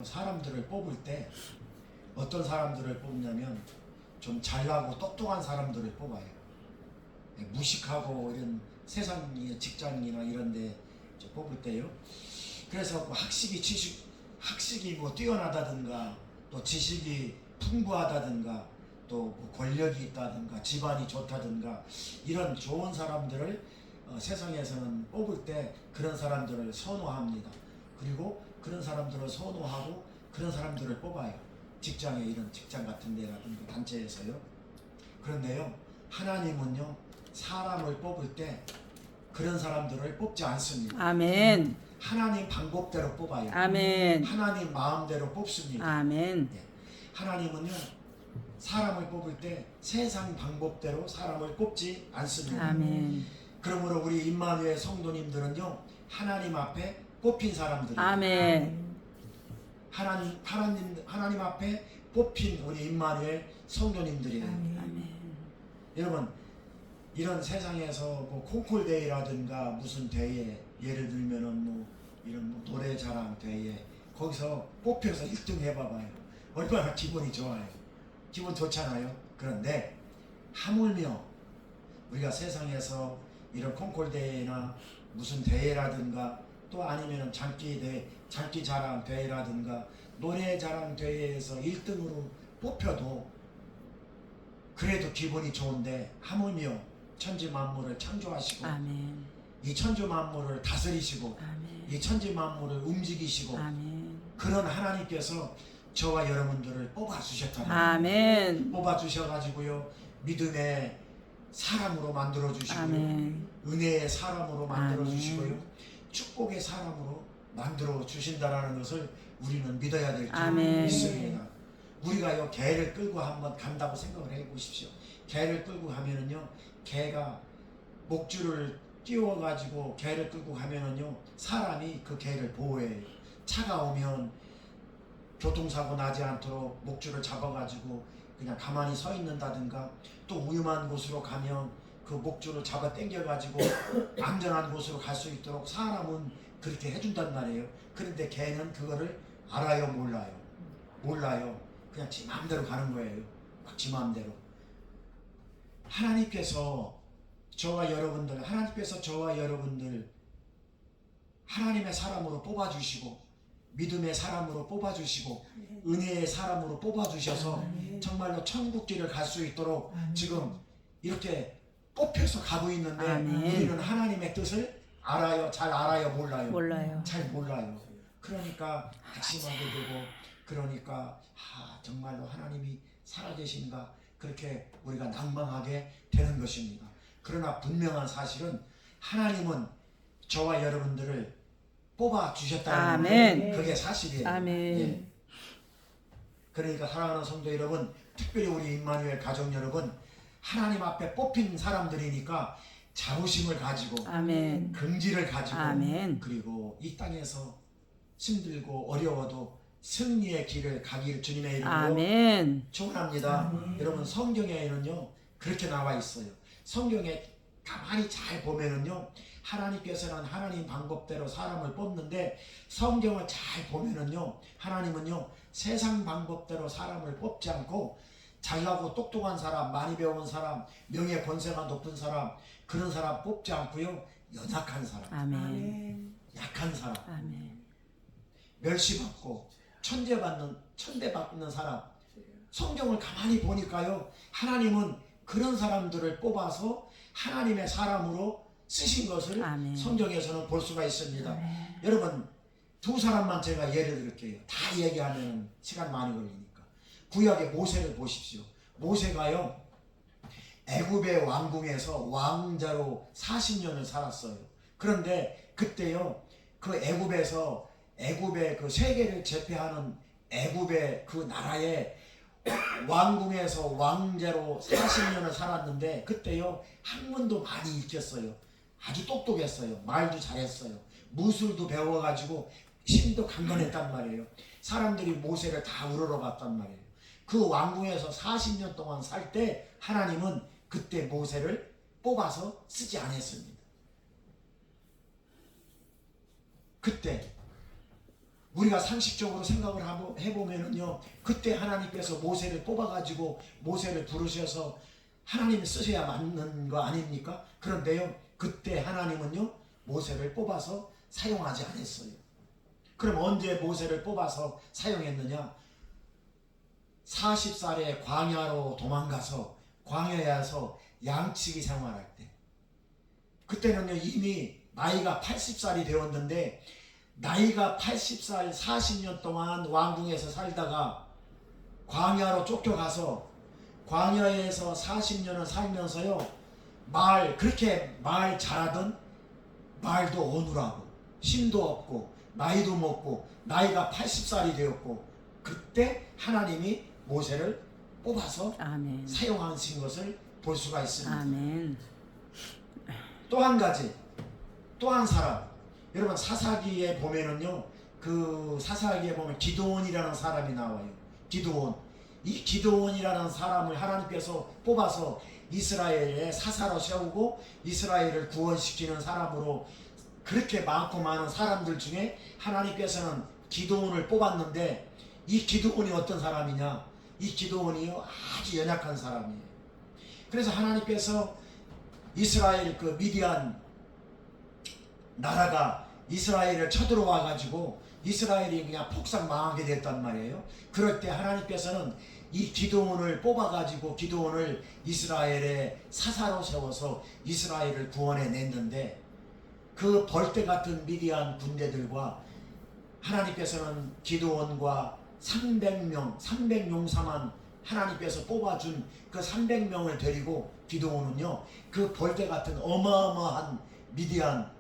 사람들을 뽑을 때 어떤 사람들을 뽑냐면 좀 잘나고 똑똑한 사람들을 뽑아요. 무식하고 이런 세상의 직장이나 이런 데 뽑을 때요. 그래서 뭐 학식이 뭐 뛰어나다든가 또 지식이 풍부하다든가 또뭐 권력이 있다든가 집안이 좋다든가 이런 좋은 사람들을 세상에서는 뽑을 때 그런 사람들을 선호합니다. 그리고 그런 사람들을 선호하고 그런 사람들을 뽑아요. 직장에 이런 직장 같은 데라든가 단체에서요. 그런데요, 하나님은요, 사람을 뽑을 때 그런 사람들을 뽑지 않습니다. 아멘. 하나님 방법대로 뽑아요. 아멘. 하나님 마음대로 뽑습니다. 아멘. 예. 하나님은요, 사람을 뽑을 때 세상 방법대로 사람을 뽑지 않습니다. 아멘. 그러므로 우리 임마누엘 성도님들은요, 하나님 앞에 뽑힌 사람들이에요. 아멘. 하나님 앞에 뽑힌 우리 임마누엘 성도님들이에요. 아멘. 여러분, 이런 세상에서 뭐 콩쿨 대회라든가 무슨 대회, 예를 들면은 뭐 이런 뭐 노래 자랑 대회, 거기서 뽑혀서 1등 해봐봐요. 얼마나 기분이 좋아요. 기분 좋잖아요. 그런데 하물며 우리가 세상에서 이런 콩쿨 대회나 무슨 대회라든가 또 아니면 장기 자랑 대회라든가 노래 자랑 대회에서 1등으로 뽑혀도 그래도 기분이 좋은데 하물며 천지 만물을 창조하시고 아멘. 이 천지 만물을 다스리시고 아멘. 이 천지 만물을 움직이시고 아멘. 그런 하나님께서 저와 여러분들을 뽑아주셨잖아요. 아멘. 뽑아주셔가지고요, 믿음의 사람으로 만들어주시고요, 아멘. 은혜의 사람으로 만들어주시고요, 아멘. 축복의 사람으로 만들어주신다라는 것을 우리는 믿어야 될 줄 아멘. 믿습니다. 우리가요, 개를 끌고 한번 간다고 생각을 해보십시오. 개를 끌고 가면은요, 개가 목줄을 띄워가지고 개를 끌고 가면은요, 사람이 그 개를 보호해요. 차가 오면 교통사고 나지 않도록 목줄을 잡아가지고 그냥 가만히 서 있는다든가, 또 위험한 곳으로 가면 그 목줄을 잡아 당겨가지고 안전한 곳으로 갈 수 있도록 사람은 그렇게 해준단 말이에요. 그런데 개는 그거를 알아요, 몰라요? 몰라요. 그냥 지 마음대로 가는 거예요. 막 지 마음대로. 하나님께서 저와 여러분들 하나님의 사람으로 뽑아주시고 믿음의 사람으로 뽑아주시고 은혜의 사람으로 뽑아주셔서 정말로 천국길을 갈 수 있도록 지금 이렇게 뽑혀서 가고 있는데, 아멘. 우리는 하나님의 뜻을 알아요? 잘 알아요? 몰라요? 몰라요. 잘 몰라요. 그러니까 낙심하게 되고, 그러니까 정말로 하나님이 살아계신가, 그렇게 우리가 낭망하게 되는 것입니다. 그러나 분명한 사실은 하나님은 저와 여러분들을 뽑아주셨다는 아멘. 그게 사실이에요. 아멘. 예. 그러니까 사랑하는 성도 여러분, 특별히 우리 임마누엘 가족 여러분, 하나님 앞에 뽑힌 사람들이니까 자부심을 가지고, 아멘. 긍지를 가지고, 아멘. 그리고 이 땅에서 힘들고 어려워도 승리의 길을 가기를 주님의 이름으로 아멘. 축원합니다. 여러분, 성경에는요 그렇게 나와 있어요. 성경에 가만히 잘 보면은요, 하나님께서는 하나님 방법대로 사람을 뽑는데, 성경을 잘 보면은요, 하나님은요 세상 방법대로 사람을 뽑지 않고 잘나고 똑똑한 사람, 많이 배운 사람, 명예 권세가 높은 사람, 그런 사람 뽑지 않고요, 연약한 사람, 아멘. 약한 사람, 아멘. 멸시받고 천대받는 사람. 성경을 가만히 보니까요, 하나님은 그런 사람들을 뽑아서 하나님의 사람으로 쓰신 것을 아멘. 성경에서는 볼 수가 있습니다. 여러분, 두 사람만 제가 예를 들게요. 다 얘기하면 시간 많이 걸리니까. 구약의 모세를 보십시오. 모세가요, 애굽의 왕궁에서 왕자로 40년을 살았어요. 그런데 그때요, 그 애굽의 그 세계를 제패하는 애굽의 그 나라에 왕궁에서 왕자로 40년을 살았는데, 그때요 학문도 많이 익혔어요. 아주 똑똑했어요. 말도 잘했어요. 무술도 배워가지고 힘도 강건했단 말이에요. 사람들이 모세를 다 우러러봤단 말이에요. 그 왕궁에서 40년 동안 살 때 하나님은 그때 모세를 뽑아서 쓰지 않았습니다. 그때 우리가 상식적으로 생각을 해보면은요, 그때 하나님께서 모세를 뽑아가지고 모세를 부르셔서 하나님이 쓰셔야 맞는 거 아닙니까? 그런데요, 그때 하나님은요, 모세를 뽑아서 사용하지 않았어요. 그럼 언제 모세를 뽑아서 사용했느냐? 40살에 광야로 도망가서 광야에서 양치기 생활할 때, 그때는요 이미 나이가 80살이 되었는데, 나이가 80살 40년 동안 왕궁에서 살다가 광야로 쫓겨가서 광야에서 40년을 살면서요, 그렇게 말 잘하던 말도 어눌하고 힘도 없고 나이도 먹고 나이가 80살이 되었고, 그때 하나님이 모세를 뽑아서 아멘. 사용하신 것을 볼 수가 있습니다. 아멘. 또 한 가지, 또 한 사람, 여러분 사사기에 보면은요, 그 사사기에 보면 기드온이라는 사람이 나와요. 기드온. 이 기드온이라는 사람을 하나님께서 뽑아서 이스라엘의 사사로 세우고 이스라엘을 구원시키는 사람으로, 그렇게 많고 많은 사람들 중에 하나님께서는 기드온을 뽑았는데, 이 기드온이 어떤 사람이냐? 이 기드온이요, 아주 연약한 사람이에요. 그래서 하나님께서 이스라엘 그 미디안 나라가 이스라엘을 쳐들어와 가지고 이스라엘이 그냥 폭삭 망하게 됐단 말이에요. 그럴 때 하나님께서는 이 기드온을 뽑아 가지고 기드온을 이스라엘의 사사로 세워서 이스라엘을 구원해 냈는데, 그 벌떼 같은 미디안 군대들과 하나님께서는 기드온과 300용사만 하나님께서 뽑아준 그 300명을 데리고 기드온은요, 그 벌떼 같은 어마어마한 미디안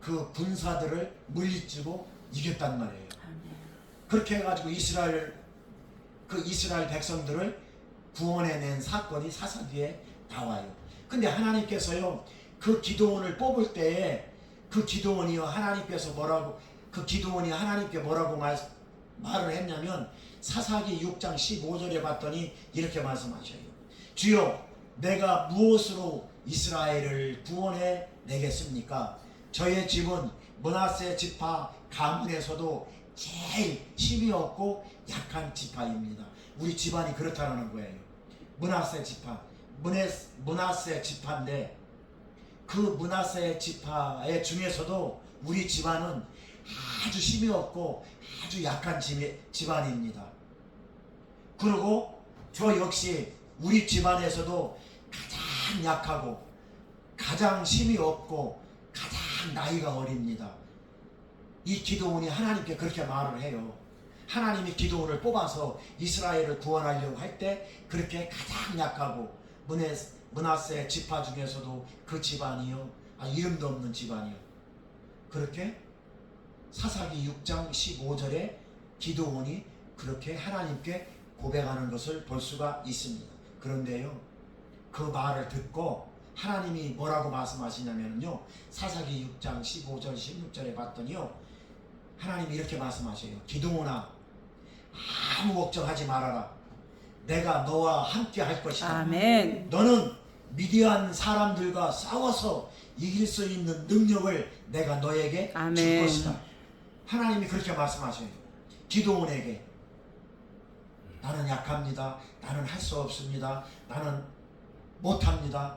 그 군사들을 물리치고 이겼단 말이에요. 그렇게 해가지고 이스라엘 백성들을 구원해낸 사건이 사사기에 나와요. 근데 하나님께서요, 그 기드온을 뽑을 때에 그 기드온이요, 하나님께서 기드온이 하나님께 뭐라고 말을 했냐면, 사사기 6장 15절에 봤더니 이렇게 말씀하셔요. 주여, 내가 무엇으로 이스라엘을 구원해 내겠습니까? 저의 집은 므낫세 지파 가문에서도 제일 힘이 없고 약한 지파입니다. 우리 집안이 그렇다는 거예요. 므낫세 지파인데, 그 므낫세 지파의 중에서도 우리 집안은 아주 힘이 없고 아주 약한 집안입니다. 그리고 저 역시 우리 집안에서도 가장 약하고 가장 힘이 없고 가장 나이가 어립니다. 이 기드온이 하나님께 그렇게 말을 해요. 하나님이 기드온을 뽑아서 이스라엘을 구원하려고 할 때 그렇게 가장 약하고 므낫세 지파 중에서도 그 집안이요, 이름도 없는 집안이요, 그렇게 사사기 6장 15절에 기드온이 그렇게 하나님께 고백하는 것을 볼 수가 있습니다. 그런데요, 그 말을 듣고 하나님이 뭐라고 말씀하시냐면요, 사사기 6장 15절 16절에 봤더니요, 하나님이 이렇게 말씀하셔요. 기드온아, 아무 걱정하지 말아라. 내가 너와 함께 할 것이다. 아멘. 너는 미디안 사람들과 싸워서 이길 수 있는 능력을 내가 너에게 줄 아멘. 것이다. 하나님이 그렇게 말씀하셔요. 기드온에게. 나는 약합니다. 나는 할 수 없습니다. 나는 못합니다.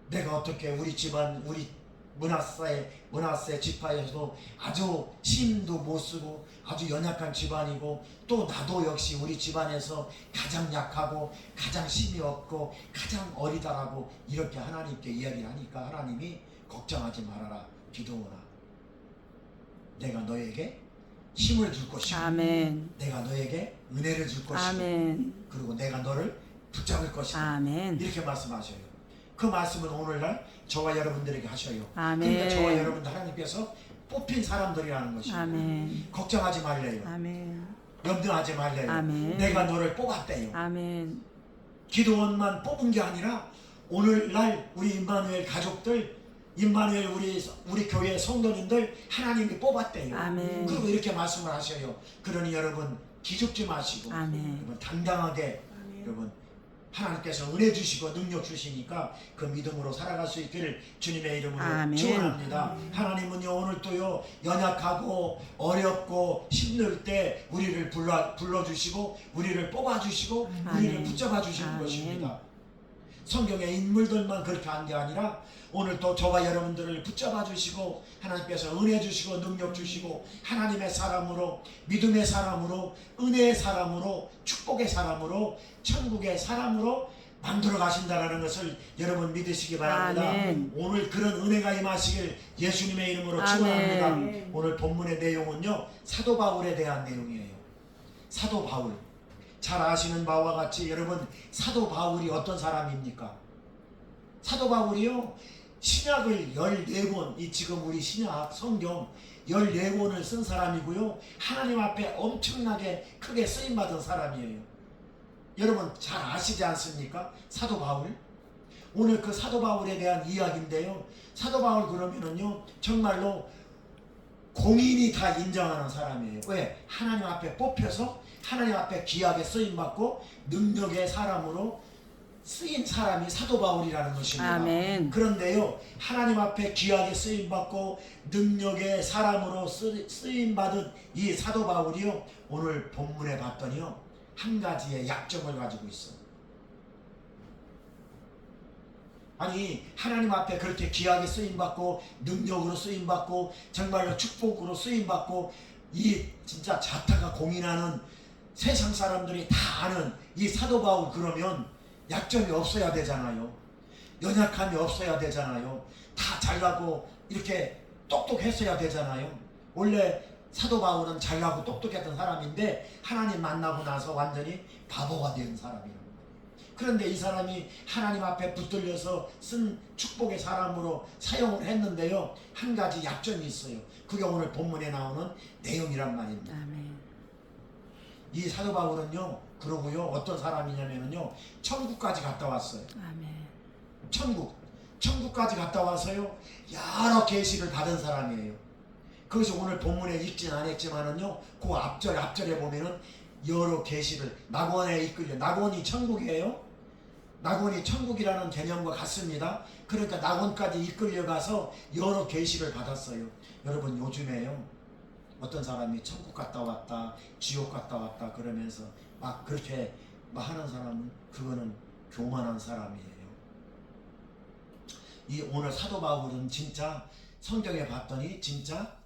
내가 어떻게 우리 집안, 우리 므낫세 지파에서도 아주 힘도 못 쓰고 아주 연약한 집안이고, 또 나도 역시 우리 집안에서 가장 약하고 가장 힘이 없고 가장 어리다라고 이렇게 하나님께 이야기를 하니까, 하나님이 걱정하지 말아라 기드온아, 내가 너에게 힘을 줄 것이고, 아멘. 내가 너에게 은혜를 줄 것이고, 아멘. 그리고 내가 너를 붙잡을 것이다. 아멘. 이렇게 말씀하셔요. 그 말씀은 오늘날 저와 여러분들에게 하셔요. 아멘. 그러니까 저와 여러분들 하나님께서 뽑힌 사람들이라는 것이에요. 아멘. 걱정하지 말래요. 아멘. 염려하지 말래요. 아멘. 내가 너를 뽑았대요. 아멘. 기드온만 뽑은 게 아니라 오늘날 우리 임마누엘 가족들, 임마누엘 우리 교회 성도님들 하나님이 뽑았대요. 아멘. 그리고 이렇게 말씀을 하셔요. 그러니 여러분 기죽지 마시고, 아멘. 여러분 당당하게, 아멘. 여러분 하나님께서 은혜 주시고 능력 주시니까 그 믿음으로 살아갈 수 있기를 주님의 이름으로 아멘. 축원합니다. 하나님은요 오늘도요 연약하고 어렵고 힘들 때 우리를 불러주시고 우리를 뽑아주시고 우리를 아멘. 붙잡아 주시는 아멘. 것입니다. 성경의 인물들만 그렇게 한 게 아니라 오늘 또 저와 여러분들을 붙잡아 주시고 하나님께서 은혜 주시고 능력 주시고 하나님의 사람으로 믿음의 사람으로 은혜의 사람으로 축복의 사람으로 천국의 사람으로 만들어 가신다는 것을 여러분 믿으시기 바랍니다. 아멘. 오늘 그런 은혜가 임하시길 예수님의 이름으로 아멘. 축원합니다. 오늘 본문의 내용은요 사도 바울에 대한 내용이에요. 사도 바울 잘 아시는 바와 같이 여러분 사도 바울이 어떤 사람입니까? 사도 바울이요 신약을 14권 이 지금 우리 신약 성경 14권을 쓴 사람이고요 하나님 앞에 엄청나게 크게 쓰임받은 사람이에요. 여러분 잘 아시지 않습니까? 사도 바울 오늘 그 사도 바울에 대한 이야기인데요 사도 바울 그러면은요 정말로 공인이 다 인정하는 사람이에요. 왜? 하나님 앞에 뽑혀서 하나님 앞에 귀하게 쓰임받고 능력의 사람으로 쓰인 사람이 사도 바울이라는 것입니다. 아멘. 그런데요 하나님 앞에 귀하게 쓰임받고 능력의 사람으로 쓰임받은 이 사도 바울이요 오늘 본문에 봤더니요 한 가지의 약점을 가지고 있어요. 아니 하나님 앞에 그렇게 귀하게 쓰임받고 능력으로 쓰임받고 정말로 축복으로 쓰임받고 이 진짜 자타가 공인하는 세상 사람들이 다 아는 이 사도 바울 그러면 약점이 없어야 되잖아요. 연약함이 없어야 되잖아요. 다 잘나고 이렇게 똑똑했어야 되잖아요. 원래 사도 바울은 잘나고 똑똑했던 사람인데 하나님 만나고 나서 완전히 바보가 된 사람이에요. 그런데 이 사람이 하나님 앞에 붙들려서 쓴 축복의 사람으로 사용을 했는데요 한 가지 약점이 있어요. 그게 오늘 본문에 나오는 내용이란 말입니다. 아멘. 이 사도 바울은요 그러고요 어떤 사람이냐면요 천국까지 갔다 왔어요. 아멘. 천국까지 갔다 와서요 여러 계시를 받은 사람이에요. 그것이 오늘 본문에 읽진 않았지만은요 그 앞절에 보면은 여러 계시를 낙원에 이끌려 낙원이 천국이에요. 낙원이 천국이라는 개념과 같습니다. 그러니까 낙원까지 이끌려가서 여러 계시를 받았어요. 여러분 요즘에요 어떤 사람이 천국 갔다 왔다 지옥 갔다 왔다 그러면서 막 그렇게 막 하는 사람은 그거는 교만한 사람이에요. 이 오늘 사도 바울은 진짜 성경에 봤더니 진짜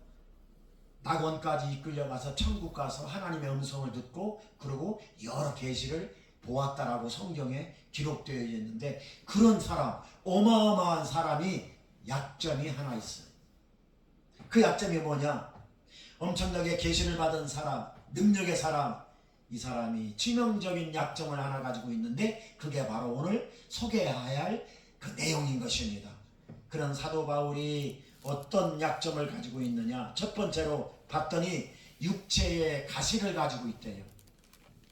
낙원까지 이끌려가서 천국 가서 하나님의 음성을 듣고 그리고 여러 계시를 보았다라고 성경에 기록되어 있는데 그런 사람 어마어마한 사람이 약점이 하나 있어요. 그 약점이 뭐냐? 엄청나게 계시를 받은 사람 능력의 사람 이 사람이 치명적인 약점을 하나 가지고 있는데 그게 바로 오늘 소개해야 할 그 내용인 것입니다. 그런 사도 바울이 어떤 약점을 가지고 있느냐 첫 번째로 봤더니 육체의 가시를 가지고 있대요.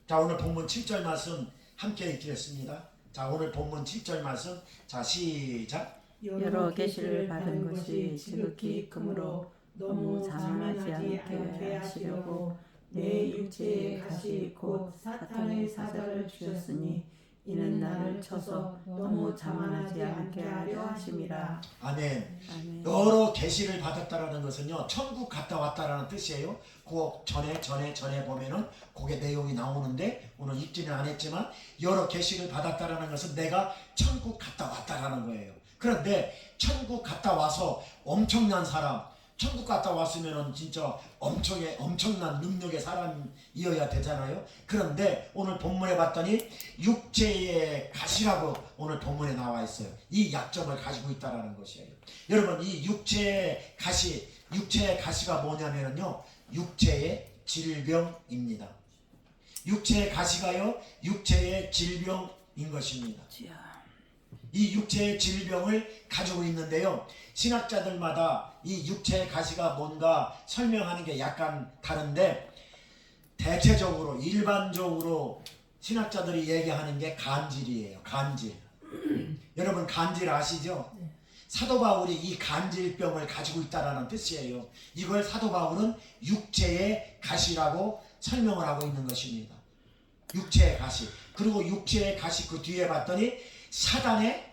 자 오늘 본문 7절 말씀 함께 읽겠습니다. 자 오늘 본문 7절 말씀 자 시작 여러 계시를 받은 것이 지극히 크므로 너무 자만하지 않게 하시려고 내 육체의 가시 곧 사탄의 사자를 주셨으니 이는 나를 쳐서 너무 자만하지 않게 하려 하심이라. 아멘. 아멘. 여러 계시를 받았다라는 것은요 천국 갔다 왔다라는 뜻이에요. 그 전에 보면은 그게 내용이 나오는데 오늘 읽지는 않았지만 여러 계시를 받았다라는 것은 내가 천국 갔다 왔다라는 거예요. 그런데 천국 갔다 와서 엄청난 사람 천국 갔다 왔으면은 진짜 엄청난 능력의 사람이어야 되잖아요. 그런데 오늘 본문에 봤더니 육체의 가시라고 오늘 본문에 나와 있어요. 이 약점을 가지고 있다라는 것이에요. 여러분 이 육체의 가시가 뭐냐면요 육체의 질병입니다. 육체의 가시가요 육체의 질병인 것입니다. 이 육체의 질병을 가지고 있는데요 신학자들마다 이 육체의 가시가 뭔가 설명하는 게 약간 다른데 대체적으로 일반적으로 신학자들이 얘기하는 게 간질이에요. 간질. 여러분 간질 아시죠? 사도 바울이 이 간질병을 가지고 있다라는 뜻이에요. 이걸 사도 바울은 육체의 가시라고 설명을 하고 있는 것입니다. 육체의 가시. 그리고 육체의 가시 그 뒤에 봤더니 사단의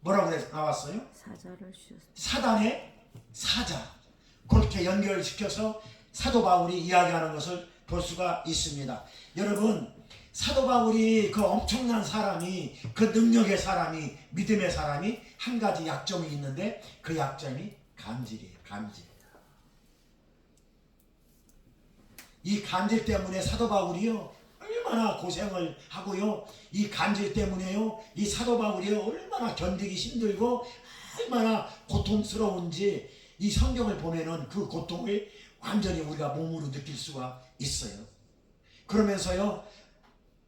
뭐라고 나왔어요? 사자를 주셨습니다. 사단의 사자. 그렇게 연결시켜서 사도 바울이 이야기하는 것을 볼 수가 있습니다. 여러분, 사도 바울이 그 엄청난 사람이, 그 능력의 사람이, 믿음의 사람이 한 가지 약점이 있는데 그 약점이 간질이에요. 간질. 이 간질 때문에 사도 바울이요 얼마나 고생을 하고요, 이 간질 때문에요 이 사도 바울이요 얼마나 견디기 힘들고 얼마나 고통스러운지 이 성경을 보면은 그 고통을 완전히 우리가 몸으로 느낄 수가 있어요. 그러면서요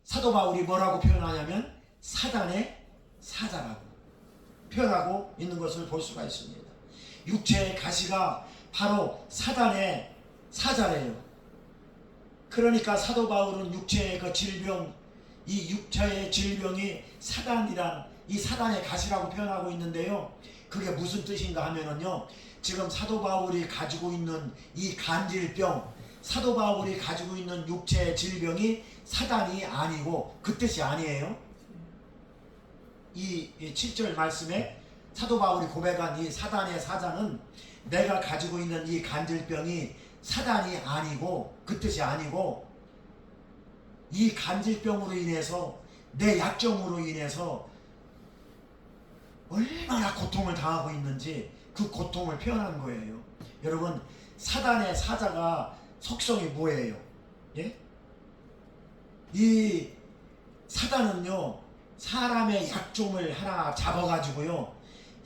사도 바울이 뭐라고 표현하냐면 사단의 사자라고 표현하고 있는 것을 볼 수가 있습니다. 육체의 가시가 바로 사단의 사자래요. 그러니까 사도 바울은 육체의 그 질병, 이 육체의 질병이 사단이란 이 사단의 가시라고 표현하고 있는데요. 그게 무슨 뜻인가 하면은요, 지금 사도 바울이 가지고 있는 이 간질병, 사도 바울이 가지고 있는 육체의 질병이 사단이 아니고 그 뜻이 아니에요. 이 7절 말씀에 사도 바울이 고백한 이 사단의 사자는 내가 가지고 있는 이 간질병이 사단이 아니고 그 뜻이 아니고 이 간질병으로 인해서 내 약점으로 인해서 얼마나 고통을 당하고 있는지 그 고통을 표현한 거예요. 여러분, 사단의 사자가 속성이 뭐예요? 예? 이 사단은요 사람의 약점을 하나 잡아가지고요,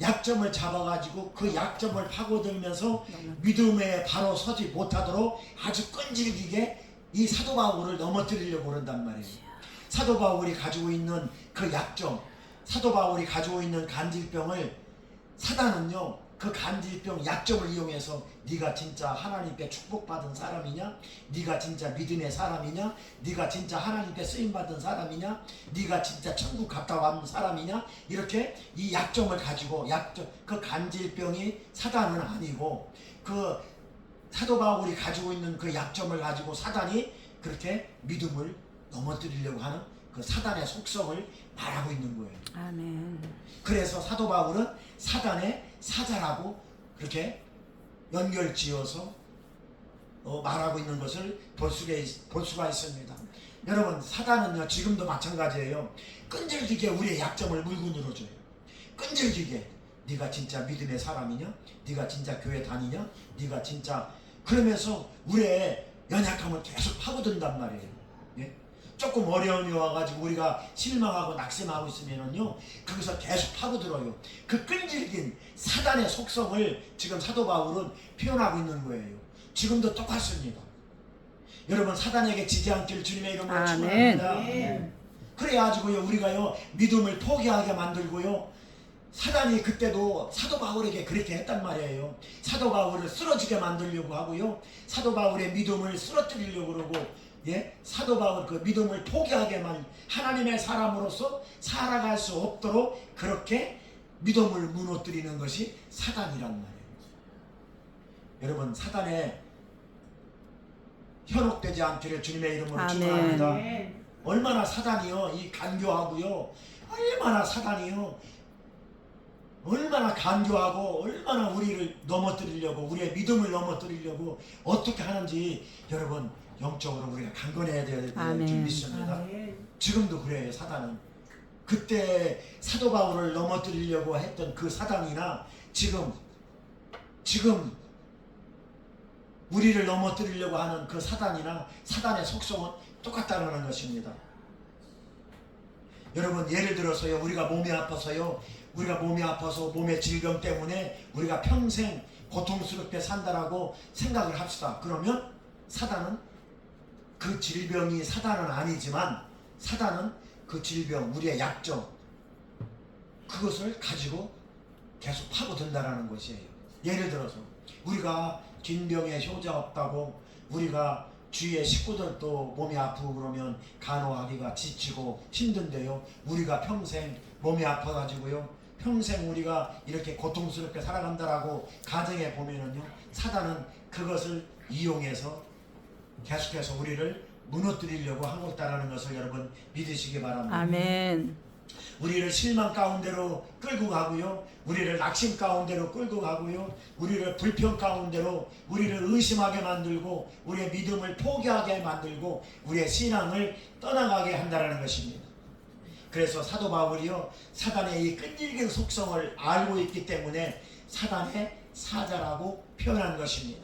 약점을 잡아가지고 그 약점을 파고들면서 믿음에 바로 서지 못하도록 아주 끈질기게 이 사도 바울을 넘어뜨리려고 그런단 말이에요. 사도 바울이 가지고 있는 그 약점, 사도 바울이 가지고 있는 간질병을 사단은요 그 간질병 약점을 이용해서 네가 진짜 하나님께 축복받은 사람이냐, 네가 진짜 믿음의 사람이냐, 네가 진짜 하나님께 쓰임받은 사람이냐, 네가 진짜 천국 갔다 온 사람이냐, 이렇게 이 약점을 가지고 약점, 그 간질병이 사단은 아니고 그 사도 바울이 가지고 있는 그 약점을 가지고 사단이 그렇게 믿음을 넘어뜨리려고 하는 그 사단의 속성을 말하고 있는 거예요. 아멘. 그래서 사도 바울은 사단의 사자라고 그렇게 연결지어서 말하고 있는 것을 볼 수가 있습니다. 여러분, 사단은요 지금도 마찬가지예요. 끈질기게 우리의 약점을 물고 늘어줘요. 끈질기게 네가 진짜 믿음의 사람이냐, 네가 진짜 교회 다니냐, 네가 진짜, 그러면서 우리의 연약함을 계속 파고든단 말이에요. 예? 조금 어려움이 와가지고 우리가 실망하고 낙심하고 있으면은요 거기서 계속 파고들어요. 그 끈질긴 사단의 속성을 지금 사도 바울은 표현하고 있는 거예요. 지금도 똑같습니다. 여러분, 사단에게 지지 않기를 주님의 이름으로 축원합니다. 그래가지고요 우리가요 믿음을 포기하게 만들고요, 사단이 그때도 사도 바울에게 그렇게 했단 말이에요. 사도 바울을 쓰러지게 만들려고 하고요, 사도 바울의 믿음을 쓰러뜨리려고 그러고, 예? 사도 바울 그 믿음을 포기하게만, 하나님의 사람으로서 살아갈 수 없도록 그렇게 믿음을 무너뜨리는 것이 사단이란 말이에요. 여러분, 사단에 현혹되지 않기를 주님의 이름으로 축원합니다. 얼마나 사단이요 이 간교하고요, 얼마나 사단이요 얼마나 간교하고 얼마나 우리를 넘어뜨리려고, 우리의 믿음을 넘어뜨리려고 어떻게 하는지 여러분 영적으로 우리가 강건해야 될 줄 믿습니다. 지금도 그래요. 사단은 그때 사도 바울을 넘어뜨리려고 했던 그 사단이나 지금 우리를 넘어뜨리려고 하는 그 사단이나 사단의 속성은 똑같다는 것입니다. 여러분, 예를 들어서요 우리가 몸이 아파서요, 우리가 몸이 아파서 몸의 질병 때문에 우리가 평생 고통스럽게 산다라고 생각을 합시다. 그러면 사단은 그 질병이 사단은 아니지만 사단은 그 질병, 우리의 약점, 그것을 가지고 계속 파고든다라는 것이에요. 예를 들어서 우리가 빈병에 효자 없다고 우리가 주위의 식구들도 몸이 아프고 그러면 간호하기가 지치고 힘든데요, 우리가 평생 몸이 아파가지고요 평생 우리가 이렇게 고통스럽게 살아간다라고 가정해 보면은요 사단은 그것을 이용해서 계속해서 우리를 무너뜨리려고 하고 있다는 것을 여러분 믿으시기 바랍니다. 아멘. 우리를 실망 가운데로 끌고 가고요, 우리를 낙심 가운데로 끌고 가고요, 우리를 불평 가운데로 우리를 의심하게 만들고 우리의 믿음을 포기하게 만들고 우리의 신앙을 떠나가게 한다는 것입니다. 그래서 사도 바울이요, 사단의 이 끈질긴 속성을 알고 있기 때문에 사단의 사자라고 표현한 것입니다.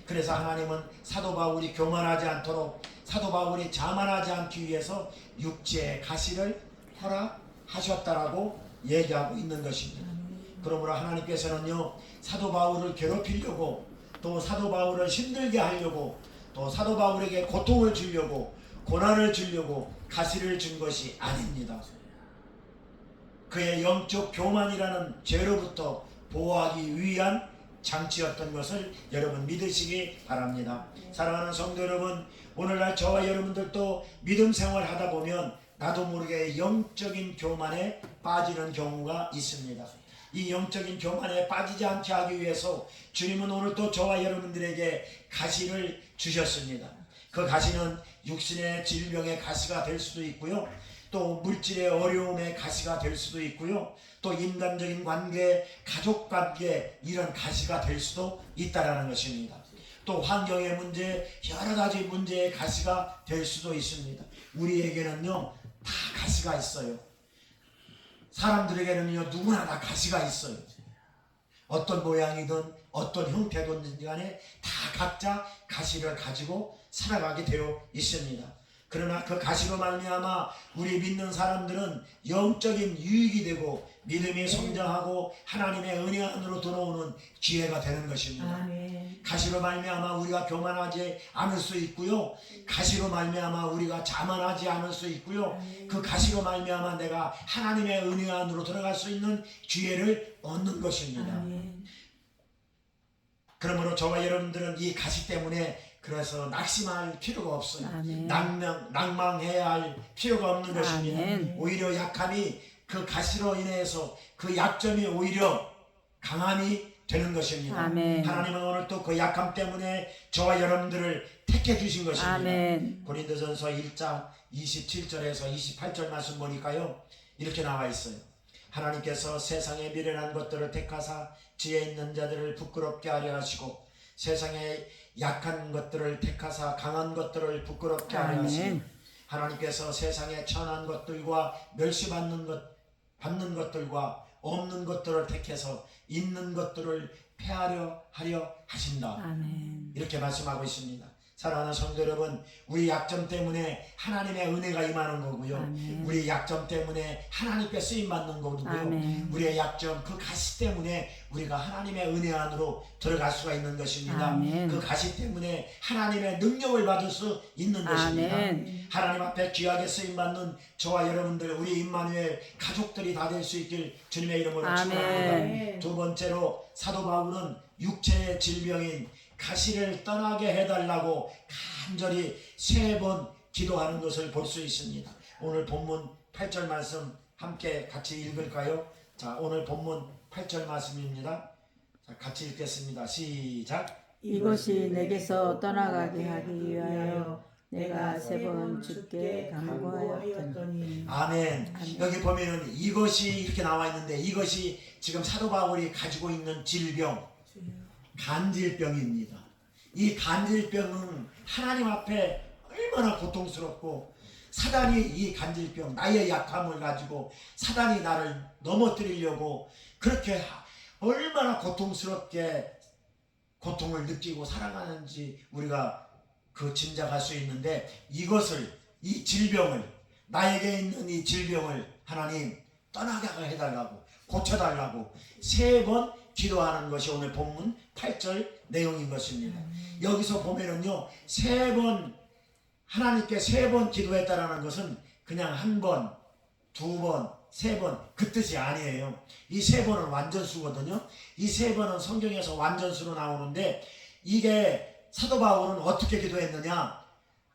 그래서 하나님은 사도 바울이 교만하지 않도록, 사도 바울이 자만하지 않기 위해서 육체의 가시를 허락하셨다라고 얘기하고 있는 것입니다. 그러므로 하나님께서는요, 사도 바울을 괴롭히려고, 또 사도 바울을 힘들게 하려고, 또 사도 바울에게 고통을 주려고, 고난을 주려고 가시를 준 것이 아닙니다. 그의 영적 교만이라는 죄로부터 보호하기 위한 장치였던 것을 여러분 믿으시기 바랍니다. 사랑하는 성도 여러분, 오늘날 저와 여러분들도 믿음 생활 하다 보면 나도 모르게 영적인 교만에 빠지는 경우가 있습니다. 이 영적인 교만에 빠지지 않게 하기 위해서 주님은 오늘 또 저와 여러분들에게 가시를 주셨습니다. 그 가시는 육신의 질병의 가시가 될 수도 있고요, 또 물질의 어려움의 가시가 될 수도 있고요, 또 인간적인 관계, 가족 관계, 이런 가시가 될 수도 있다라는 것입니다. 또 환경의 문제, 여러 가지 문제의 가시가 될 수도 있습니다. 우리에게는요 다 가시가 있어요. 사람들에게는요 누구나 다 가시가 있어요. 어떤 모양이든 어떤 형태든 간에 다 각자 가시를 가지고 살아가게 되어 있습니다. 그러나 그 가시로 말미암아 우리 믿는 사람들은 영적인 유익이 되고 믿음이 성장하고 하나님의 은혜 안으로 들어오는 기회가 되는 것입니다. 아멘. 가시로 말미암아 우리가 교만하지 않을 수 있고요, 가시로 말미암아 우리가 자만하지 않을 수 있고요, 그 가시로 말미암아 내가 하나님의 은혜 안으로 들어갈 수 있는 기회를 얻는 것입니다. 아멘. 그러므로 저와 여러분들은 이 가시 때문에 그래서 낙심할 필요가 없어요. 아멘. 낭망해야 할 필요가 없는 것입니다. 아멘. 오히려 약함이 그 가시로 인해서 그 약점이 오히려 강함이 되는 것입니다. 아멘. 하나님은 오늘 또 그 약함 때문에 저와 여러분들을 택해 주신 것입니다. 아멘. 고린도전서 1장 27절에서 28절 말씀 보니까요, 이렇게 나와 있어요. 하나님께서 세상에 미련한 것들을 택하사 지혜 있는 자들을 부끄럽게 하려 하시고 세상에 약한 것들을 택하사 강한 것들을 부끄럽게 하려 하시고, 하나님께서 세상에 천한 것들과 멸시받는 받는 것들과 없는 것들을 택해서 있는 것들을 폐하려 하려 하신다. 아멘. 이렇게 말씀하고 있습니다. 사랑하는 성도 여러분, 우리 약점 때문에 하나님의 은혜가 임하는 거고요, 아멘. 우리 약점 때문에 하나님께 쓰임 받는 거고요, 아멘. 우리의 약점, 그 가시 때문에 우리가 하나님의 은혜 안으로 들어갈 수가 있는 것입니다. 아멘. 그 가시 때문에 하나님의 능력을 받을 수 있는 것입니다. 아멘. 하나님 앞에 귀하게 쓰임 받는 저와 여러분들, 우리 임마누엘 가족들이 다 될 수 있길 주님의 이름으로 아멘. 축원합니다. 두 번째로 사도 바울은 육체의 질병인 가시를 떠나게 해달라고 간절히 3번 기도하는 것을 볼 수 있습니다. 오늘 본문 8절 말씀 함께 같이 읽을까요? 자, 오늘 본문 8절 말씀입니다. 자, 같이 읽겠습니다. 시작. 이것이 내게서 떠나가게 하기 위하여 내가 3번 주께 간구하였더니. 아멘. 여기 보면은 이것이 이렇게 나와 있는데, 이것이 지금 사도 바울이 가지고 있는 질병, 간질병입니다. 이 간질병은 하나님 앞에 얼마나 고통스럽고, 사단이 이 간질병, 나의 약함을 가지고 사단이 나를 넘어뜨리려고 그렇게 얼마나 고통스럽게 고통을 느끼고 살아가는지 우리가 그 짐작할 수 있는데, 이것을, 이 질병을, 나에게 있는 이 질병을 하나님 떠나게 해달라고, 고쳐달라고 3번 기도하는 것이 오늘 본문 8절 내용인 것입니다. 여기서 보면은요, 3번, 하나님께 3번 기도했다라는 것은 그냥 1번, 2번, 3번 그 뜻이 아니에요. 이 3번은 완전수거든요. 이 3번은 성경에서 완전수로 나오는데, 이게 사도 바울은 어떻게 기도했느냐,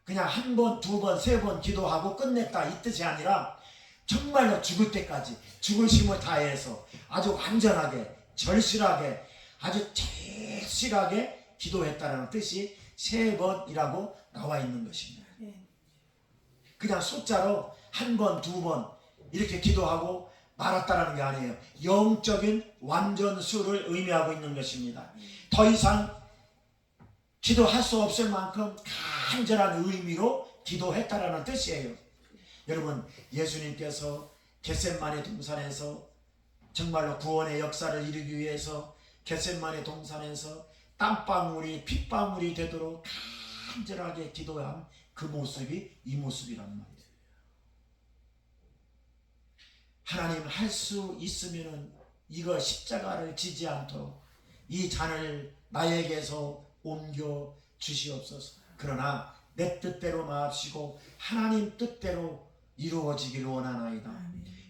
그냥 1번, 2번, 3번 기도하고 끝냈다 이 뜻이 아니라 정말로 죽을 때까지 죽을 힘을 다해서 아주 완전하게, 절실하게, 아주 절실하게 기도했다는 뜻이 3번이라고 나와 있는 것입니다. 그냥 숫자로 한 번, 두 번 이렇게 기도하고 말았다라는 게 아니에요. 영적인 완전수를 의미하고 있는 것입니다. 더 이상 기도할 수 없을 만큼 간절한 의미로 기도했다라는 뜻이에요. 여러분, 예수님께서 겟셋마네 동산에서 정말로 구원의 역사를 이루기 위해서 겟셋마네 동산에서 땀방울이 핏방울이 되도록 간절하게 기도한 그 모습이 이 모습이란 말이에요. 하나님, 할 수 있으면은 이거 십자가를 지지 않도록 이 잔을 나에게서 옮겨 주시옵소서. 그러나 내 뜻대로 마옵시고 하나님 뜻대로 이루어지길 원하나이다.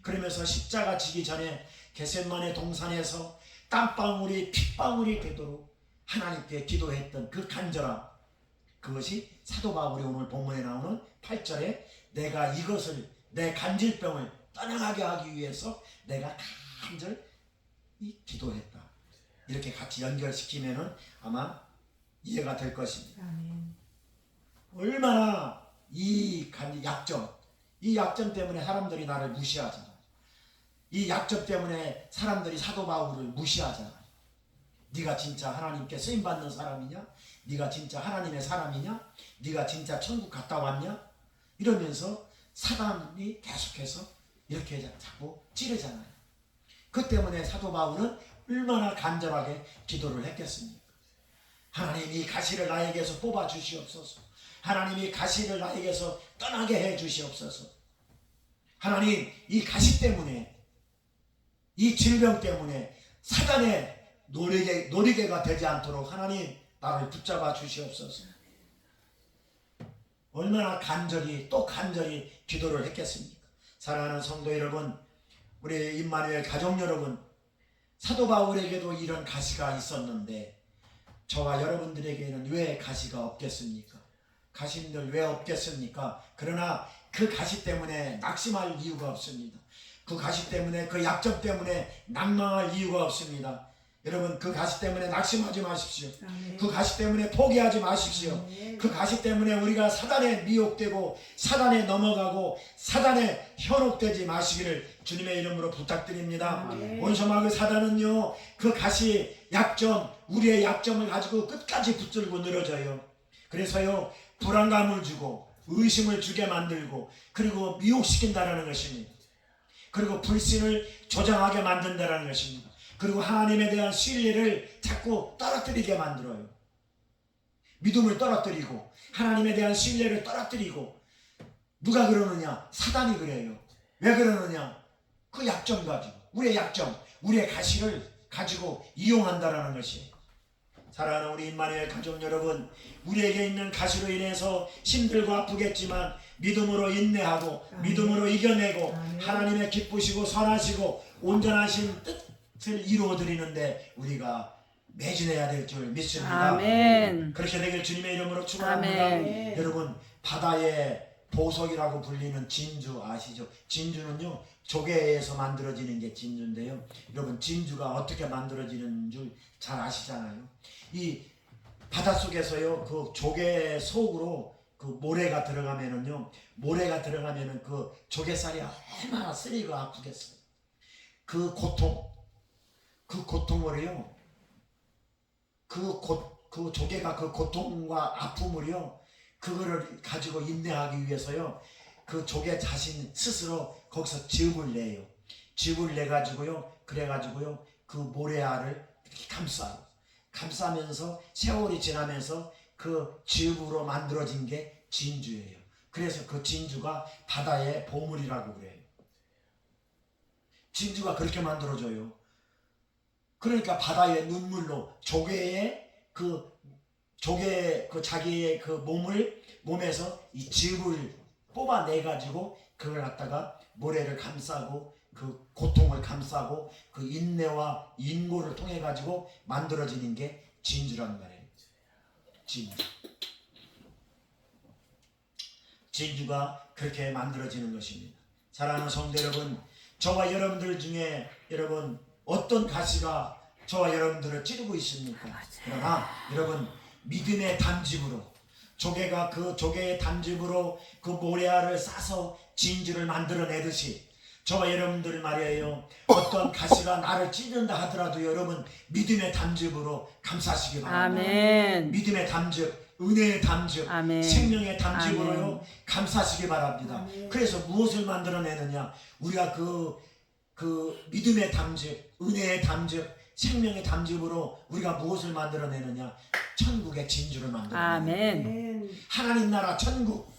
그러면서 십자가 지기 전에 겟셋마네 동산에서 땀방울이 핏방울이 되도록 하나님께 기도했던 그 간절함, 그것이 사도 바울이 오늘 본문에 나오는 8절에 내가 이것을 내 간질병을 떠나가게 하기 위해서 내가 간절히 기도했다. 이렇게 같이 연결시키면은 아마 이해가 될 것입니다. 아멘. 얼마나 이 약점 때문에 사람들이 나를 무시하잖아. 이 약점 때문에 사람들이 사도 바울을 무시하잖아. 네가 진짜 하나님께 쓰임 받는 사람이냐? 네가 진짜 하나님의 사람이냐? 네가 진짜 천국 갔다 왔냐? 이러면서 사단이 계속해서 이렇게 자꾸 찌르잖아요. 그 때문에 사도 바울은 얼마나 간절하게 기도를 했겠습니까? 하나님, 이 가시를 나에게서 뽑아 주시옵소서. 하나님, 이 가시를 나에게서 떠나게 해 주시옵소서. 하나님, 이 가시 때문에, 이 질병 때문에 사단의 놀이개가 되지 않도록 하나님 나를 붙잡아 주시옵소서. 얼마나 간절히 또 간절히 기도를 했겠습니까? 사랑하는 성도 여러분, 우리 임마누엘 가족 여러분, 사도 바울에게도 이런 가시가 있었는데 저와 여러분들에게는 왜 가시가 없겠습니까? 가시들 왜 없겠습니까? 그러나 그 가시 때문에 낙심할 이유가 없습니다. 그 가시 때문에, 그 약점 때문에 낭망할 이유가 없습니다. 여러분, 그 가시 때문에 낙심하지 마십시오. 그 가시 때문에 포기하지 마십시오. 그 가시 때문에 우리가 사단에 미혹되고 사단에 넘어가고 사단에 현혹되지 마시기를 주님의 이름으로 부탁드립니다. 원수마귀 사단은요, 그 가시 약점, 우리의 약점을 가지고 끝까지 붙들고 늘어져요. 그래서요, 불안감을 주고 의심을 주게 만들고 그리고 미혹시킨다는 것입니다. 그리고 불신을 조장하게 만든다는 것입니다. 그리고 하나님에 대한 신뢰를 자꾸 떨어뜨리게 만들어요. 믿음을 떨어뜨리고 하나님에 대한 신뢰를 떨어뜨리고. 누가 그러느냐? 사단이 그래요. 왜 그러느냐? 그 약점 가지고, 우리의 약점, 우리의 가시를 가지고 이용한다라는 것이에요. 사랑하는 우리 임마누엘 가족 여러분, 우리에게 있는 가시로 인해서 힘들고 아프겠지만 믿음으로 인내하고 믿음으로 이겨내고 하나님의 기쁘시고 선하시고 온전하신 뜻을 이루어드리는데 우리가 매진해야 될 줄 믿습니다. 아멘. 그렇게 되길 주님의 이름으로 축원합니다. 아멘. 여러분, 바다의 보석이라고 불리는 진주 아시죠? 진주는요, 조개에서 만들어지는 게 진주인데요. 여러분, 진주가 어떻게 만들어지는 줄 잘 아시잖아요. 이 바닷속에서요, 그 조개 속으로 그 모래가 들어가면은요, 그 조개살이 얼마나 쓰리고 아프겠어요. 그 고통을요, 그 조개가 그 고통과 아픔을요, 그거를 가지고 인내하기 위해서요, 그 조개 자신 스스로 거기서 즙을 내요. 즙을 내가지고요, 그래가지고요, 그 모래알을 이렇게 감싸면서 세월이 지나면서 그 즙으로 만들어진 게 진주예요. 그래서 그 진주가 바다의 보물이라고 그래요. 진주가 그렇게 만들어져요. 그러니까 바다의 눈물로 조개의 자기의 그 몸에서 이 즙을 뽑아내 가지고 그걸 갖다가 모래를 감싸고 그 고통을 감싸고 그 인내와 인고를 통해 가지고 만들어지는 게 진주란 말이에요. 진주가 그렇게 만들어지는 것입니다. 사랑하는 성도 여러분, 저와 여러분들 중에 여러분 어떤 가시가 저와 여러분들을 찌르고 있습니까? 그러나 여러분, 믿음의 담짐으로 조개가 그 조개의 담즙으로 그 모래알을 싸서 진주를 만들어내듯이 저와 여러분들 말이에요. 어떤 가시가 나를 찢는다 하더라도 여러분 믿음의 담즙으로 감싸시기 바랍니다. 아멘. 믿음의 담즙, 은혜의 담즙, 아멘. 생명의 담즙으로요 아멘. 감싸시기 바랍니다. 그래서 무엇을 만들어내느냐? 우리가 그 믿음의 담즙, 은혜의 담즙, 생명의 담즙으로 우리가 무엇을 만들어내느냐? 천국의 진주를 만들어내는 아멘. 하나님 나라 천국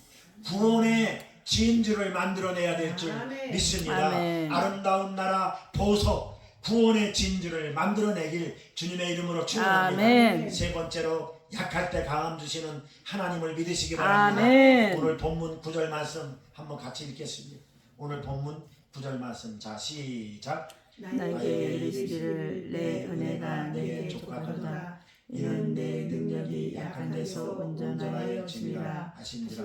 구원의 진주를 만들어내야 될 줄 믿습니다. 아멘. 아름다운 나라 보석 구원의 진주를 만들어내길 주님의 이름으로 축원합니다. 아멘. 세 번째로 약할 때 강함 주시는 하나님을 믿으시기 바랍니다. 아멘. 오늘 본문 9절 말씀 한번 같이 읽겠습니다. 오늘 본문 9절 말씀 자 시작. 나에게 이르시기를 내 은혜가 내게 족하도다. 이는 내 능력이 약한 데서 온전하여 줌이라 하시니라.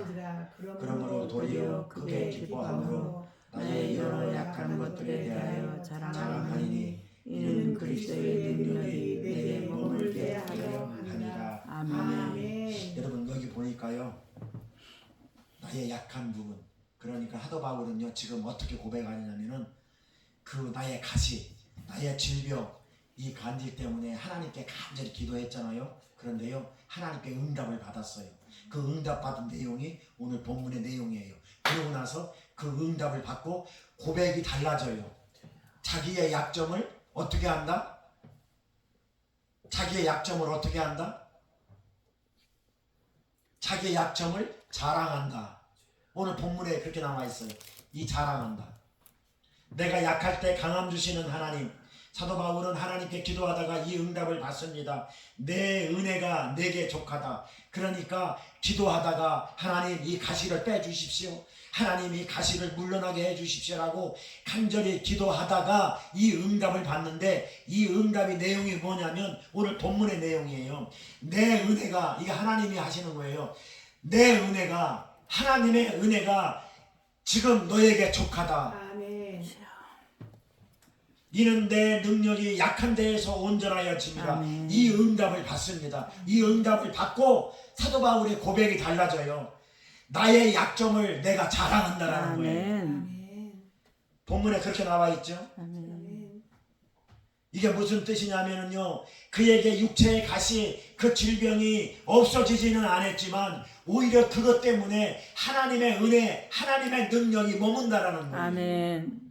그러므로 도리어 크게 기뻐함으로 나의 여러 약한 것들에 대하여 자랑하니니 이는 그리스도의 능력이 내게 머물게 하려 함이라. 아멘. 여러분 여기 보니까요 나의 약한 부분 그러니까 사도 바울은요 지금 어떻게 고백하냐면은 그 나의 가시 나의 질병 이 간질 때문에 하나님께 간절히 기도했잖아요. 그런데요 하나님께 응답을 받았어요. 그 응답 받은 내용이 오늘 본문의 내용이에요. 그러고 나서 그 응답을 받고 고백이 달라져요. 자기의 약점을 어떻게 한다? 자기의 약점을 어떻게 한다? 자기의 약점을 자랑한다. 오늘 본문에 그렇게 나와 있어요. 이 자랑한다. 내가 약할 때 강함 주시는 하나님. 사도 바울은 하나님께 기도하다가 이 응답을 받습니다. 내 은혜가 내게 족하다. 그러니까 기도하다가 하나님 이 가시를 빼주십시오. 하나님 이 가시를 물러나게 해주십시오라고 간절히 기도하다가 이 응답을 받는데 이 응답의 내용이 뭐냐면 오늘 본문의 내용이에요. 내 은혜가 이게 하나님이 하시는 거예요. 내 은혜가 하나님의 은혜가 지금 너에게 족하다. 이는 내 능력이 약한 데에서 온전하여 짐이라. 이 응답을 받습니다. 이 응답을 받고 사도 바울의 고백이 달라져요. 나의 약점을 내가 자랑한다라는 거예요. 본문에 그렇게 나와 있죠. 이게 무슨 뜻이냐면요 그에게 육체의 가시 그 질병이 없어지지는 않았지만 오히려 그것 때문에 하나님의 은혜 하나님의 능력이 머문다라는 거예요. 아멘.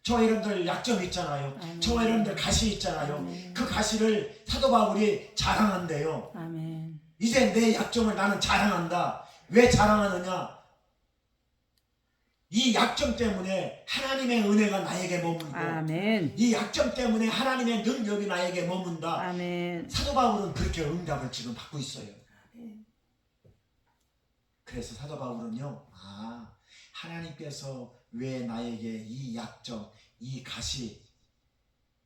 저와 여러분들 약점 있잖아요. 아멘. 저와 여러분들 가시 있잖아요. 아멘. 그 가시를 사도 바울이 자랑한대요. 아멘. 이제 내 약점을 나는 자랑한다. 왜 자랑하느냐? 이 약점 때문에 하나님의 은혜가 나에게 머물고 아멘. 이 약점 때문에 하나님의 능력이 나에게 머문다. 아멘. 사도 바울은 그렇게 응답을 지금 받고 있어요. 그래서 사도 바울은요 하나님께서 왜 나에게 이 약점, 이 가시,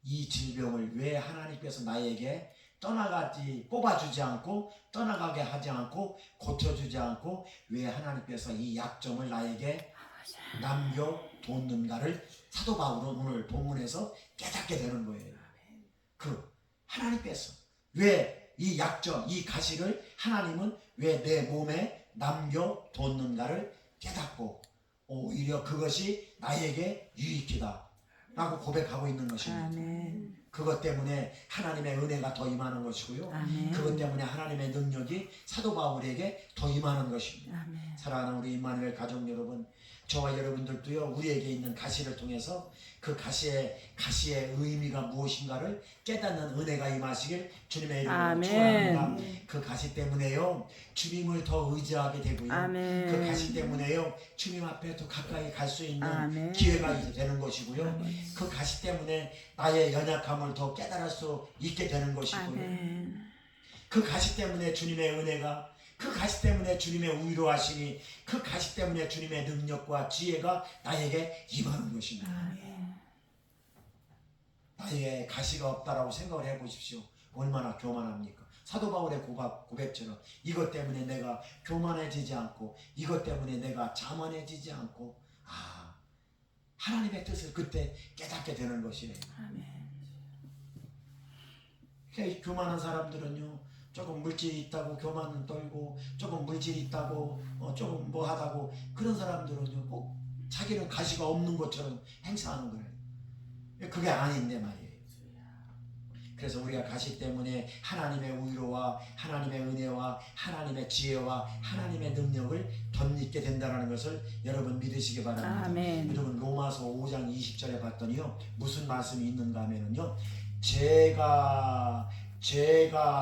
이 질병을 왜 하나님께서 나에게 뽑아주지 않고 떠나가게 하지 않고 고쳐주지 않고 왜 하나님께서 이 약점을 나에게 남겨뒀는가를 사도 바울은 오늘 본문에서 깨닫게 되는 거예요. 그 하나님께서 왜 이 약점, 이 가시를 하나님은 왜 내 몸에 남겨뒀는가를 깨닫고 오히려 그것이 나에게 유익이다 라고 고백하고 있는 것입니다. 아멘. 그것 때문에 하나님의 은혜가 더 임하는 것이고요. 아멘. 그것 때문에 하나님의 능력이 사도 바울에게 더 임하는 것입니다. 아멘. 사랑하는 우리 임마누엘 가족 여러분, 저와 여러분들도요 우리에게 있는 가시를 통해서 그 가시의 의미가 무엇인가를 깨닫는 은혜가 임하시길 주님의 이름으로 아멘. 축원합니다. 그 가시 때문에요 주님을 더 의지하게 되고요. 아멘. 그 가시 때문에요 주님 앞에 더 가까이 갈 수 있는 아멘. 기회가 되는 것이고요. 아멘. 그 가시 때문에 나의 연약함을 더 깨달을 수 있게 되는 것이고요. 아멘. 그 가시 때문에 주님의 은혜가 그 가시 때문에 주님의 위로하심이 그 가시 때문에 주님의 능력과 지혜가 나에게 임하는 것입니다. 아멘. 나의 가시가 없다라고 생각을 해보십시오. 얼마나 교만합니까? 사도 바울의 고백처럼 이것 때문에 내가 교만해지지 않고 이것 때문에 내가 자만해지지 않고 하나님의 뜻을 그때 깨닫게 되는 것이에요. 아멘. 교만한 사람들은요 조금 물질이 있다고 교만 떨고 조금 물질이 있다고 조금 뭐 하다고 그런 사람들은요 꼭 자기는 가시가 없는 것처럼 행사하는 거예요. 그게 아닌데 말이에요. 그래서 우리가 가시 때문에 하나님의 위로와 하나님의 은혜와 하나님의 지혜와 하나님의 능력을 덧입게 된다는 것을 여러분 믿으시기 바랍니다. 아멘. 여러분 로마서 5장 20절에 봤더니요 무슨 말씀이 있는가 하면은요 죄가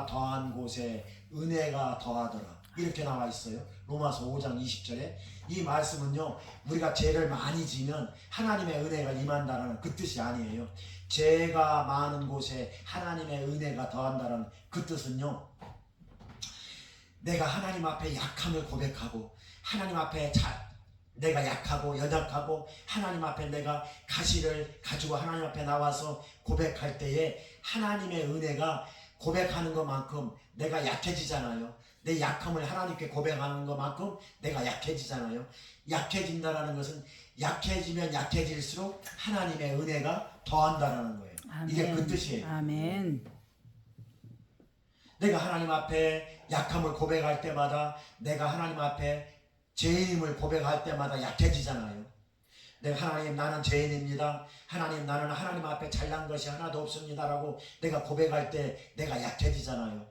더한 곳에 은혜가 더하더라 이렇게 나와 있어요. 로마서 5장 20절에 이 말씀은요 우리가 죄를 많이 지면 하나님의 은혜가 임한다는 그 뜻이 아니에요. 죄가 많은 곳에 하나님의 은혜가 더한다는 그 뜻은요 내가 하나님 앞에 약함을 고백하고 하나님 앞에 내가 약하고 연약하고 하나님 앞에 내가 가시를 가지고 하나님 앞에 나와서 고백할 때에 하나님의 은혜가 고백하는 것만큼 내가 약해지잖아요. 내 약함을 하나님께 고백하는 것만큼 내가 약해지잖아요. 약해진다는 것은 약해지면 약해질수록 하나님의 은혜가 더한다는 거예요. 아멘. 이게 그 뜻이에요. 아멘. 내가 하나님 앞에 약함을 고백할 때마다 내가 하나님 앞에 죄인임을 고백할 때마다 약해지잖아요. 내가 하나님 나는 죄인입니다. 하나님 나는 하나님 앞에 잘난 것이 하나도 없습니다라고 내가 고백할 때 내가 약해지잖아요.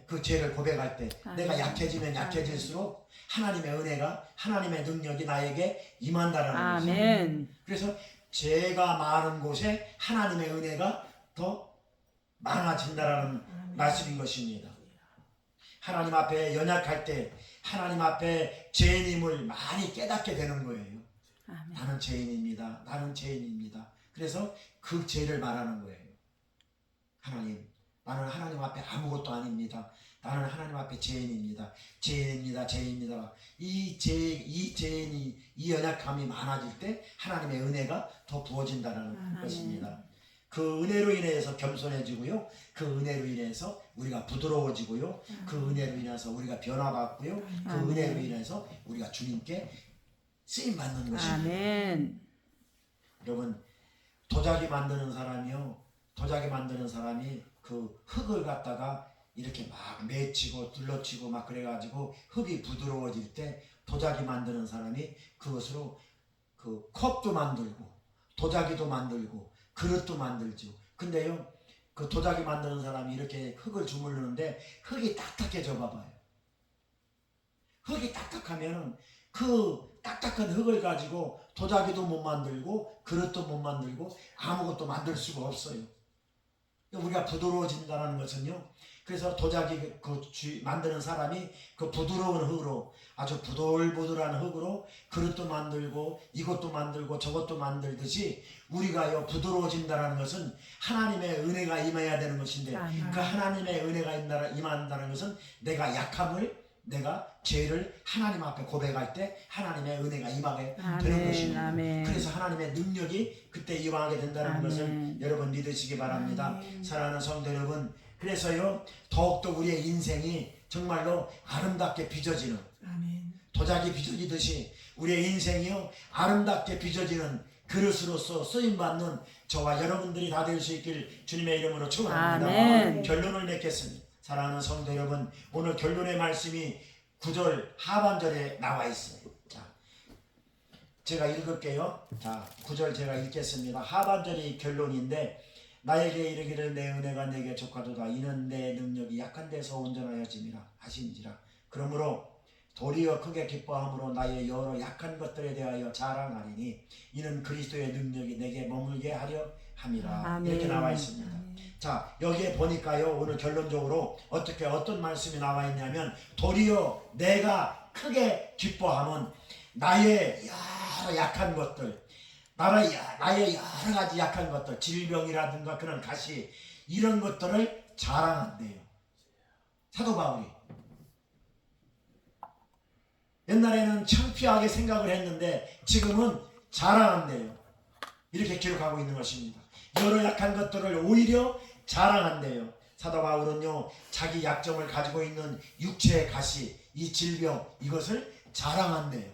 그 죄를 고백할 때 내가 약해지면 약해질수록 하나님의 은혜가 하나님의 능력이 나에게 임한다라는 것이죠. 아멘. 그래서 죄가 많은 곳에 하나님의 은혜가 더 많아진다라는 말씀인 것입니다. 하나님 앞에 연약할 때 하나님 앞에 죄인임을 많이 깨닫게 되는 거예요. 아멘. 나는 죄인입니다. 나는 죄인입니다. 그래서 그 죄를 말하는 거예요. 하나님, 나는 하나님 앞에 아무것도 아닙니다. 나는 하나님 앞에 죄인입니다. 죄인입니다. 죄인입니다. 이 죄인이 이 연약함이 많아질 때 하나님의 은혜가 더 부어진다는 것입니다. 그 은혜로 인해서 겸손해지고요. 그 은혜로 인해서 우리가 부드러워지고요. 그 은혜로 인해서 우리가 변화받고요. 그 은혜로 인해서 우리가 주님께 쓰임 받는 것입니다. 아멘. 여러분 도자기 만드는 사람이 그 흙을 갖다가 이렇게 막 맺히고 둘러치고 막 그래가지고 흙이 부드러워질 때 도자기 만드는 사람이 그것으로 그 컵도 만들고 도자기도 만들고 그릇도 만들죠. 근데요 그 도자기 만드는 사람이 이렇게 흙을 주물르는데 흙이 딱딱해져 봐봐요. 흙이 딱딱하면은 그 딱딱한 흙을 가지고 도자기도 못 만들고 그릇도 못 만들고 아무것도 만들 수가 없어요. 우리가 부드러워진다는 것은요. 그래서 도자기 만드는 사람이 그 부드러운 흙으로 아주 부들부들한 흙으로 그릇도 만들고 이것도 만들고 저것도 만들듯이 우리가요 부드러워진다는 것은 하나님의 은혜가 임해야 되는 것인데 그 하나님의 은혜가 임한다는 것은 내가 약함을 내가 죄를 하나님 앞에 고백할 때 하나님의 은혜가 임하게 되는 것입니다. 아멘. 그래서 하나님의 능력이 그때 임하게 된다는 것을 여러분 믿으시기 바랍니다. 사랑하는 성도 여러분, 그래서요 더욱더 우리의 인생이 정말로 아름답게 빚어지는 도자기 빚어지듯이 우리의 인생이요 아름답게 빚어지는 그릇으로서 쓰임받는 저와 여러분들이 다 될 수 있길 주님의 이름으로 축원합니다. 아멘. 결론을 맺겠습니다. 사랑하는 성도 여러분, 오늘 결론의 말씀이 9절 하반절에 나와 있어요. 자, 제가 읽을게요. 자, 9절 제가 읽겠습니다. 하반절이 결론인데 나에게 이르기를 내 은혜가 내게 족하도다. 이는 내 능력이 약한 데서 온전하여짐이라 하신지라. 그러므로 도리어 크게 기뻐함으로 나의 여러 약한 것들에 대하여 자랑하리니 이는 그리스도의 능력이 내게 머물게 하려 함이라. 아멘. 이렇게 나와 있습니다. 자, 여기에 보니까요 오늘 결론적으로 어떤 말씀이 나와 있냐면 도리어 내가 크게 기뻐함은 나의 여러 약한 것들, 나의 여러 가지 약한 것들, 질병이라든가 그런 가시 이런 것들을 자랑한대요. 사도 바울이 옛날에는 창피하게 생각을 했는데 지금은 자랑한대요. 이렇게 기록하고 있는 것입니다. 여러 약한 것들을 오히려 자랑한대요. 사도 바울은요 자기 약점을 가지고 있는 육체의 가시, 이 질병 이것을 자랑한대요.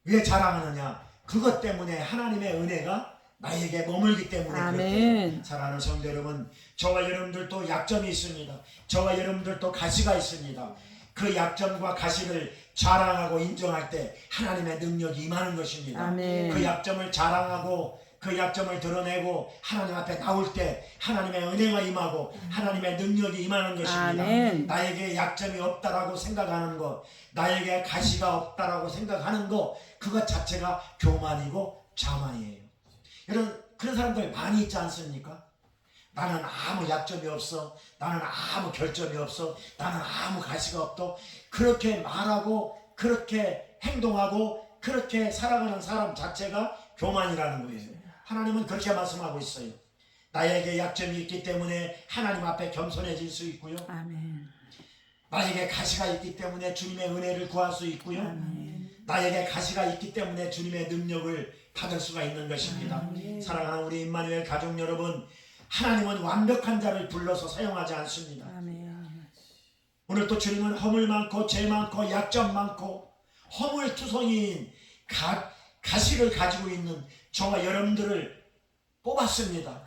왜 자랑하느냐? 그것 때문에 하나님의 은혜가 나에게 머물기 때문에 아멘. 그렇게 사랑하는 성도 여러분, 저와 여러분들도 약점이 있습니다. 저와 여러분들도 가시가 있습니다. 그 약점과 가시를 자랑하고 인정할 때 하나님의 능력이 임하는 것입니다. 아멘. 그 약점을 자랑하고 그 약점을 드러내고 하나님 앞에 나올 때 하나님의 은혜가 임하고 하나님의 능력이 임하는 것입니다. 아멘. 나에게 약점이 없다라고 생각하는 것, 나에게 가시가 없다라고 생각하는 것, 그것 자체가 교만이고 자만이에요. 그런 사람들 많이 있지 않습니까? 나는 아무 약점이 없어, 나는 아무 결점이 없어, 나는 아무 가시가 없어, 그렇게 말하고 그렇게 행동하고 그렇게 살아가는 사람 자체가 교만이라는 거예요. 하나님은 그렇게 말씀하고 있어요. 나에게 약점이 있기 때문에 하나님 앞에 겸손해질 수 있고요. 아멘. 나에게 가시가 있기 때문에 주님의 은혜를 구할 수 있고요. 아멘. 나에게 가시가 있기 때문에 주님의 능력을 받을 수가 있는 것입니다. 아멘. 사랑하는 우리 임마누엘 가족 여러분, 하나님은 완벽한 자를 불러서 사용하지 않습니다. 아멘. 오늘 또 주님은 허물 많고 죄 많고 약점 많고 허물투성이인 가시를 가지고 있는 저와 여러분들을 뽑았습니다.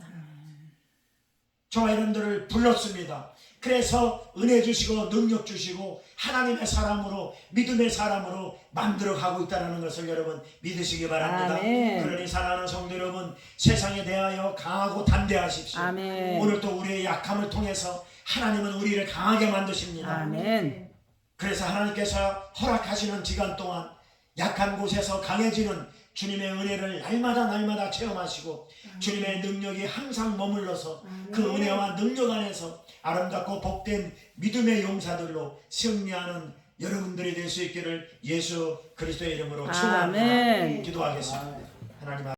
저와 여러분들을 불렀습니다. 그래서 은혜 주시고 능력 주시고 하나님의 사람으로 믿음의 사람으로 만들어 가고 있다는 것을 여러분 믿으시기 바랍니다. 아멘. 그러니 사랑하는 성도 여러분, 세상에 대하여 강하고 담대하십시오. 아멘. 오늘 또 우리의 약함을 통해서 하나님은 우리를 강하게 만드십니다. 아멘. 그래서 하나님께서 허락하시는 기간 동안 약한 곳에서 강해지는 주님의 은혜를 날마다 체험하시고 주님의 능력이 항상 머물러서 그 은혜와 능력 안에서 아름답고 복된 믿음의 용사들로 승리하는 여러분들이 될 수 있기를 예수 그리스도의 이름으로 축원합니다. 아멘. 기도하겠습니다. 하나님